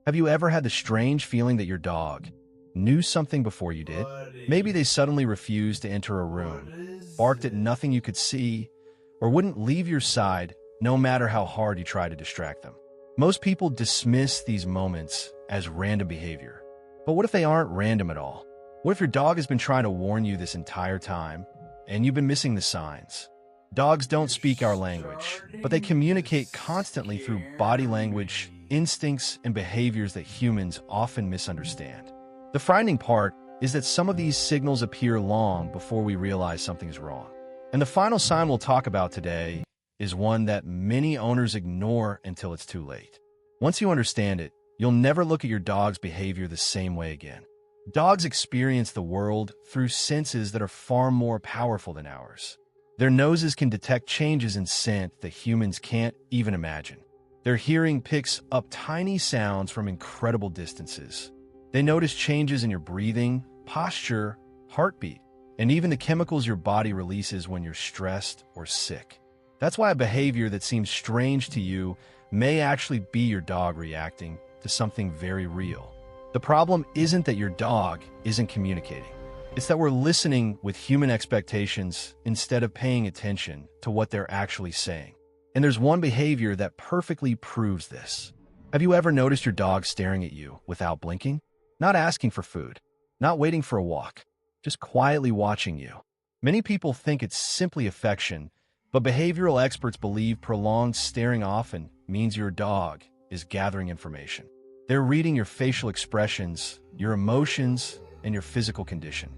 Have you ever had the strange feeling that your dog knew something before you did? Maybe they suddenly refused to enter a room, barked at nothing you could see, or wouldn't leave your side no matter how hard you tried to distract them. Most people dismiss these moments as random behavior. But what if they aren't random at all? What if your dog has been trying to warn you this entire time, and you've been missing the signs? Dogs don't speak our language, but they communicate constantly through body language, instincts, and behaviors that humans often misunderstand. The frightening part is that some of these signals appear long before we realize something is wrong. And the final sign we'll talk about today is one that many owners ignore until it's too late. Once you understand it, you'll never look at your dog's behavior the same way again. Dogs experience the world through senses that are far more powerful than ours. Their noses can detect changes in scent that humans can't even imagine. Their hearing picks up tiny sounds from incredible distances. They notice changes in your breathing, posture, heartbeat, and even the chemicals your body releases when you're stressed or sick. That's why a behavior that seems strange to you may actually be your dog reacting to something very real. The problem isn't that your dog isn't communicating. It's that we're listening with human expectations instead of paying attention to what they're actually saying. And there's one behavior that perfectly proves this. Have you ever noticed your dog staring at you without blinking? Not asking for food, not waiting for a walk, just quietly watching you. Many people think it's simply affection, but behavioral experts believe prolonged staring often means your dog is gathering information. They're reading your facial expressions, your emotions, and your physical condition.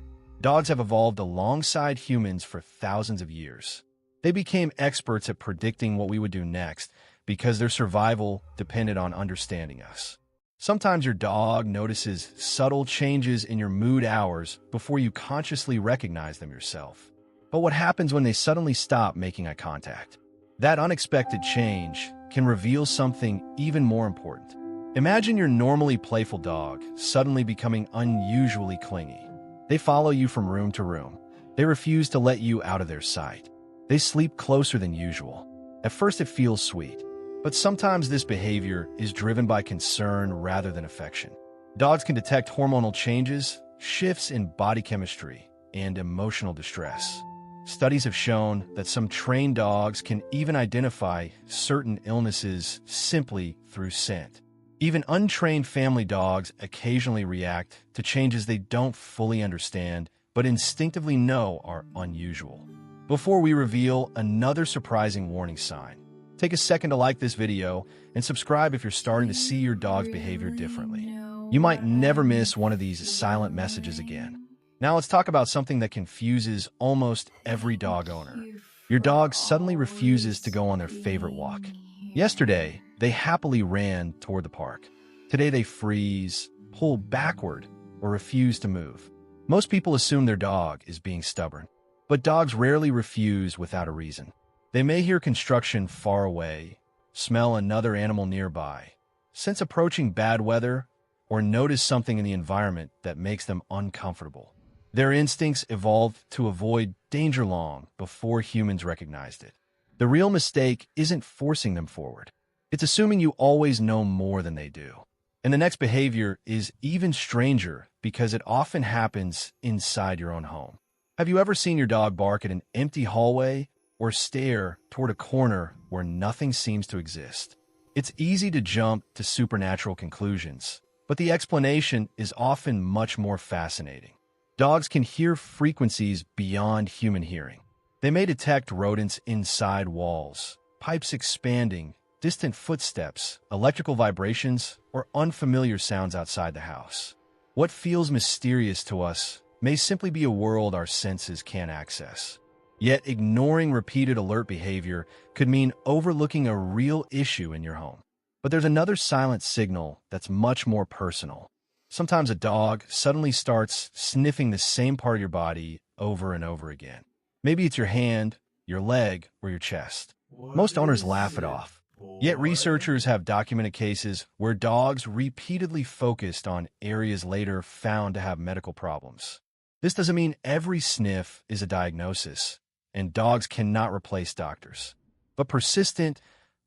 Dogs have evolved alongside humans for thousands of years. They became experts at predicting what we would do next because their survival depended on understanding us. Sometimes your dog notices subtle changes in your mood hours before you consciously recognize them yourself. But what happens when they suddenly stop making eye contact? That unexpected change can reveal something even more important. Imagine your normally playful dog suddenly becoming unusually clingy. They follow you from room to room. They refuse to let you out of their sight. They sleep closer than usual. At first it feels sweet, but sometimes this behavior is driven by concern rather than affection. Dogs can detect hormonal changes, shifts in body chemistry, and emotional distress. Studies have shown that some trained dogs can even identify certain illnesses simply through scent. Even untrained family dogs occasionally react to changes they don't fully understand, but instinctively know are unusual. Before we reveal another surprising warning sign, take a second to like this video and subscribe if you're starting to see your dog's behavior differently. You might never miss one of these silent messages again. Now let's talk about something that confuses almost every dog owner. Your dog suddenly refuses to go on their favorite walk. Yesterday, they happily ran toward the park. Today they freeze, pull backward, or refuse to move. Most people assume their dog is being stubborn, but dogs rarely refuse without a reason. They may hear construction far away, smell another animal nearby, sense approaching bad weather, or notice something in the environment that makes them uncomfortable. Their instincts evolved to avoid danger long before humans recognized it. The real mistake isn't forcing them forward. It's assuming you always know more than they do. And the next behavior is even stranger because it often happens inside your own home. Have you ever seen your dog bark at an empty hallway or stare toward a corner where nothing seems to exist? It's easy to jump to supernatural conclusions, but the explanation is often much more fascinating. Dogs can hear frequencies beyond human hearing. They may detect rodents inside walls, pipes expanding, distant footsteps, electrical vibrations, or unfamiliar sounds outside the house. What feels mysterious to us may simply be a world our senses can't access. Yet ignoring repeated alert behavior could mean overlooking a real issue in your home. But there's another silent signal that's much more personal. Sometimes a dog suddenly starts sniffing the same part of your body over and over again. Maybe it's your hand, your leg, or your chest. Most owners laugh it off. Yet researchers have documented cases where dogs repeatedly focused on areas later found to have medical problems. This doesn't mean every sniff is a diagnosis, and dogs cannot replace doctors. But persistent,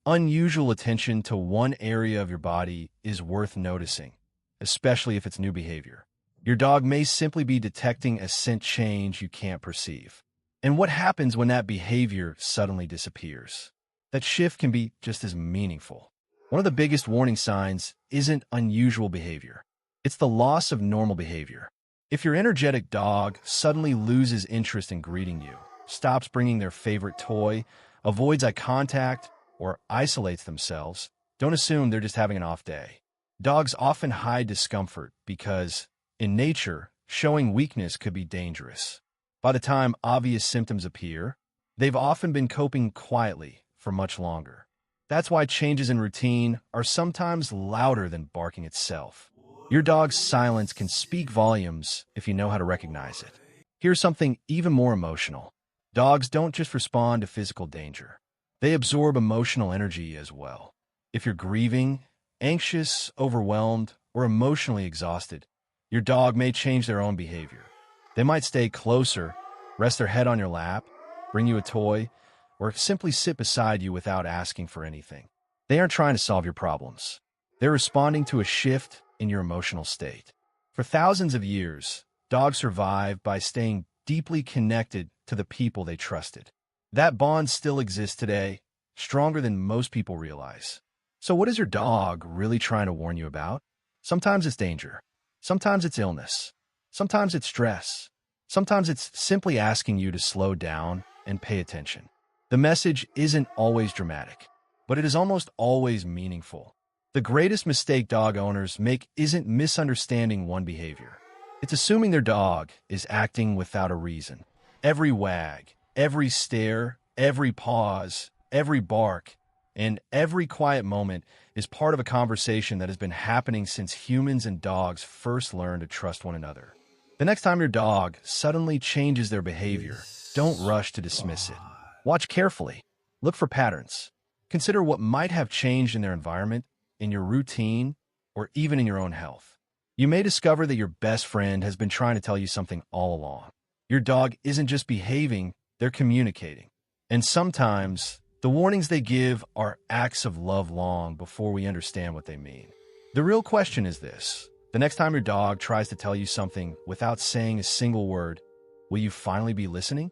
Unusual attention to one area of your body is worth noticing, especially if it's new behavior. Your dog may simply be detecting a scent change you can't perceive. And what happens when that behavior suddenly disappears? That shift can be just as meaningful. One of the biggest warning signs isn't unusual behavior. It's the loss of normal behavior. If your energetic dog suddenly loses interest in greeting you, stops bringing their favorite toy, avoids eye contact, or isolates themselves, don't assume they're just having an off day. Dogs often hide discomfort because, in nature, showing weakness could be dangerous. By the time obvious symptoms appear, they've often been coping quietly for much longer. That's why changes in routine are sometimes louder than barking itself. Your dog's silence can speak volumes if you know how to recognize it. Here's something even more emotional. Dogs don't just respond to physical danger. They absorb emotional energy as well. If you're grieving, anxious, overwhelmed, or emotionally exhausted, your dog may change their own behavior. They might stay closer, rest their head on your lap, bring you a toy, or simply sit beside you without asking for anything. They aren't trying to solve your problems. They're responding to a shift in your emotional state. For thousands of years, dogs survived by staying deeply connected to the people they trusted. That bond still exists today, stronger than most people realize. So what is your dog really trying to warn you about? Sometimes it's danger. Sometimes it's illness. Sometimes it's stress. Sometimes it's simply asking you to slow down and pay attention. The message isn't always dramatic, but it is almost always meaningful. The greatest mistake dog owners make isn't misunderstanding one behavior. It's assuming their dog is acting without a reason. Every wag, every stare, every pause, every bark, and every quiet moment is part of a conversation that has been happening since humans and dogs first learned to trust one another. The next time your dog suddenly changes their behavior, don't rush to dismiss it. Watch carefully. Look for patterns. Consider what might have changed in their environment, in your routine, or even in your own health. You may discover that your best friend has been trying to tell you something all along. Your dog isn't just behaving, they're communicating. And sometimes, the warnings they give are acts of love long before we understand what they mean. The real question is this: the next time your dog tries to tell you something without saying a single word, will you finally be listening?